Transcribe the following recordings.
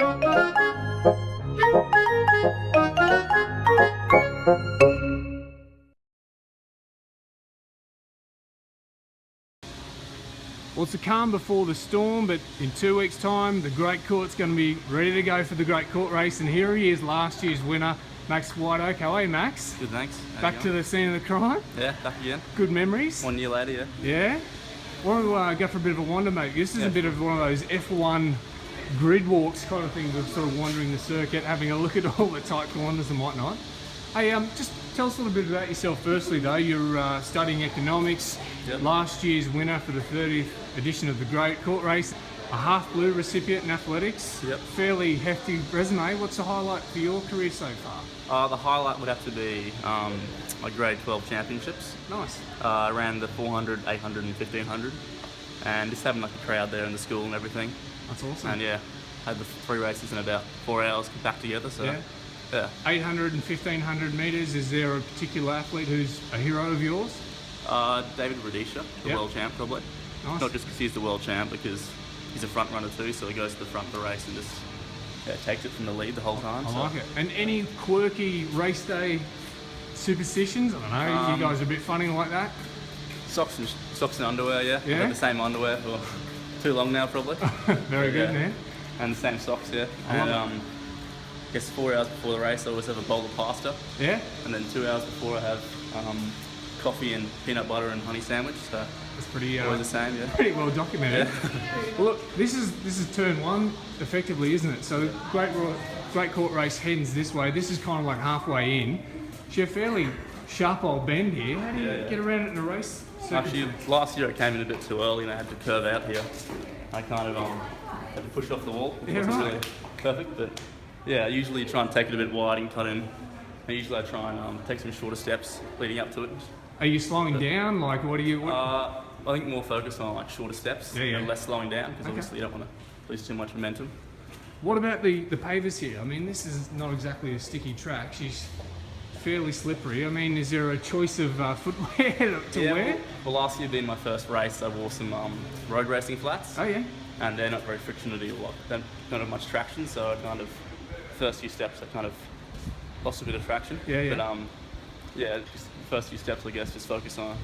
Well, it's the calm before the storm, but in 2 weeks' time, the Great Court's going to be ready to go for the Great Court race, and here he is, last year's winner, Max Whiteoak. How are you, Max? Good, thanks. Back to the scene of the crime? Yeah, back again. Good memories? 1 year later, yeah. Yeah? Want to go for a bit of a wander, mate? This is a bit of one of those F1 grid walks kind of things of sort of wandering the circuit, having a look at all the tight corners and whatnot. Hey, just tell us a little bit about yourself firstly though. You're studying economics, last year's winner for the 30th edition of the Great Court Race, a half blue recipient in athletics, fairly hefty resume. What's the highlight for your career so far? The highlight would have to be my grade 12 championships. Nice. Around the 400, 800 and 1500 and just having like a crowd there in the school and everything. That's awesome. And yeah, had the 3 races in about 4 hours back together, so yeah. 800 and 1500 metres, is there a particular athlete who's a hero of yours? David Beasta, the world champ probably. Nice. Not just because he's the world champ, because he's a front runner too, so he goes to the front of the race and just takes it from the lead the whole time. I like it. And any quirky race day superstitions? I don't know, you guys are a bit funny like that? Socks and underwear, yeah. I've had the same underwear for too long now probably. Very good, man. And the same socks, yeah. And I guess 4 hours before the race I always have a bowl of pasta. Yeah. And then 2 hours before I have coffee and peanut butter and honey sandwich. So it's pretty always the same, yeah. Pretty well documented. Well, look, this is turn one effectively, isn't it? So Great Court Race heads this way. This is kind of like halfway in. She's a fairly sharp old bend here. How do you get around it in a race? Actually, last year I came in a bit too early and I had to curve out here. I kind of had to push off the wall. It wasn't really perfect, but yeah, I usually try and take it a bit wide and cut in. And usually I try and take some shorter steps leading up to it. Are you slowing down? Like, what are you? I think more focus on like shorter steps and less slowing down, because obviously you don't want to lose too much momentum. What about the pavers here? I mean, this is not exactly a sticky track. She's fairly slippery. I mean, is there a choice of footwear to wear? Well, last year being my first race, I wore some road racing flats. Oh yeah. And they're not very friction to deal with. They don't have much traction, so I kind of first few steps I kind of lost a bit of traction. But just the first few steps I guess just focus on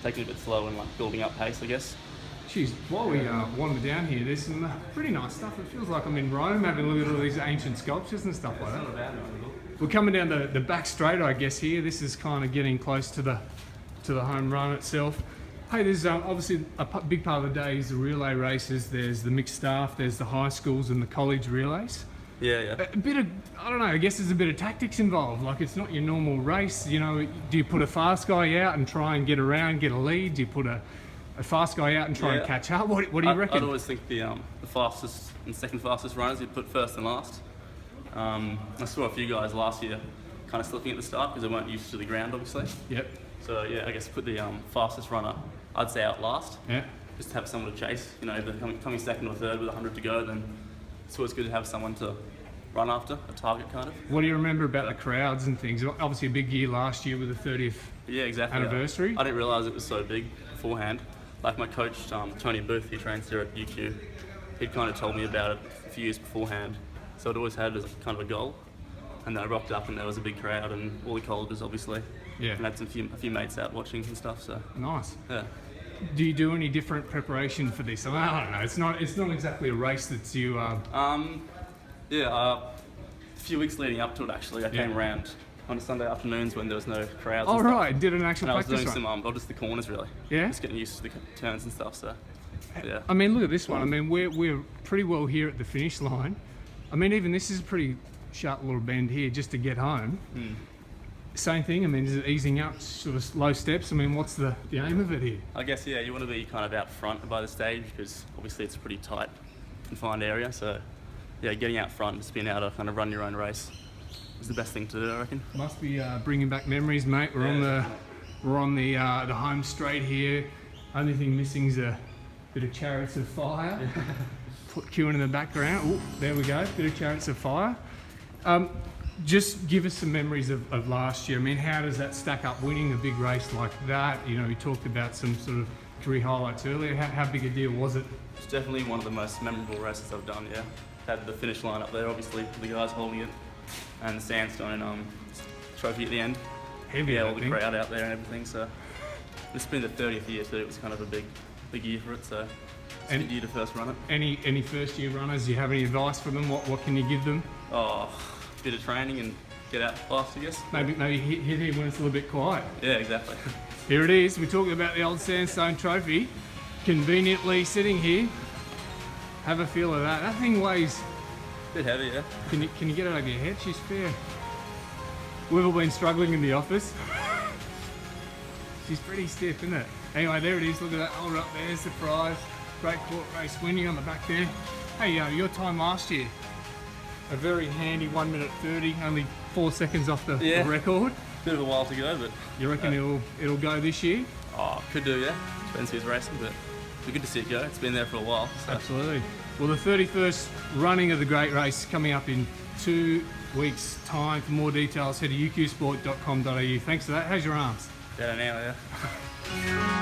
taking it a bit slow and like building up pace I guess. Jeez, while we wander down here, there's some pretty nice stuff. It feels like I'm in Rome having a look at all these ancient sculptures and stuff like that. Not a bad one. We're coming down the back straight I guess here. This is kind of getting close to the home run itself. Hey, there's obviously a big part of the day is the relay races. There's the mixed staff, there's the high schools and the college relays. Yeah. A bit of, I don't know, I guess there's a bit of tactics involved. Like, it's not your normal race, you know. Do you put a fast guy out and try and get around, get a lead? Do you put a fast guy out and try and catch up? What do you reckon? I'd always think the fastest and second fastest runners you'd put first and last. I saw a few guys last year kind of slipping at the start because they weren't used to the ground, obviously. Yep. So yeah, I guess put the fastest runner, I'd say, out last. Yeah. Just to have someone to chase. You know, if they're coming second or third with 100 to go, then it's always good to have someone to run after, a target kind of. What do you remember about the crowds and things? Obviously a big year last year with the 30th anniversary. I didn't realise it was so big beforehand. Like my coach, Tony Booth, he trains here at UQ, he'd kind of told me about it a few years beforehand. So I'd always had it as kind of a goal. And then I rocked up and there was a big crowd and all the colleges obviously. Yeah. And had a few mates out watching and stuff, so. Nice. Yeah. Do you do any different preparation for this? I don't know, it's not exactly a race that's you... a few weeks leading up to it actually, I came around on Sunday afternoons when there was no crowds. Oh right, did an actual practice run. I was doing some, just the corners really. Yeah? Just getting used to the turns and stuff, so yeah. I mean, look at this one. I mean, we're pretty well here at the finish line. I mean, even this is a pretty sharp little bend here just to get home. Same thing, I mean, is it easing up, sort of low steps? I mean, what's the aim of it here? I guess, yeah, you want to be kind of out front by the stage because obviously it's a pretty tight, confined area, so yeah, getting out front and just being able to kind of run your own race is the best thing to do, I reckon. Must be bringing back memories, mate. We're on the home straight here. Only thing missing is a bit of Chariots of Fire. Put queuing in the background. Ooh, there we go, bit of Chariots of Fire. Just give us some memories of last year. I mean, how does that stack up, winning a big race like that? You know, we talked about some sort of career highlights earlier. How big a deal was it? It's definitely one of the most memorable races I've done, yeah. had the finish line up there, obviously, the guys holding it, and the sandstone trophy at the end. Heavy, Yeah, I all the think. crowd out there and everything. So this has been the 30th year too. It was kind of a big year for it. So it's a good year to first run it. Any first year runners? Do you have any advice for them? What can you give them? Oh, bit of training and get out fast, I guess. Maybe hit here when it's a little bit quiet. Yeah, exactly. Here it is. We're talking about the old sandstone trophy. Conveniently sitting here. Have a feel of that. That thing weighs. Bit heavy, yeah. Can you get it over your head? She's fair. We've all been struggling in the office. She's pretty stiff, isn't it? Anyway, there it is. Look at that. Hold up there. Surprise. Great court race winning on the back there. Hey, your time last year. A very handy 1 minute 30, only 4 seconds off the record. Bit of a while to go, but You reckon it'll go this year? oh, could do, yeah. Depends who's racing, but it'd be good to see it go. It's been there for a while. So. Absolutely. Well, the 31st running of the Great Race coming up in 2 weeks' time. For more details, head to uqsport.com.au. Thanks for that. How's your arms? Better now, yeah.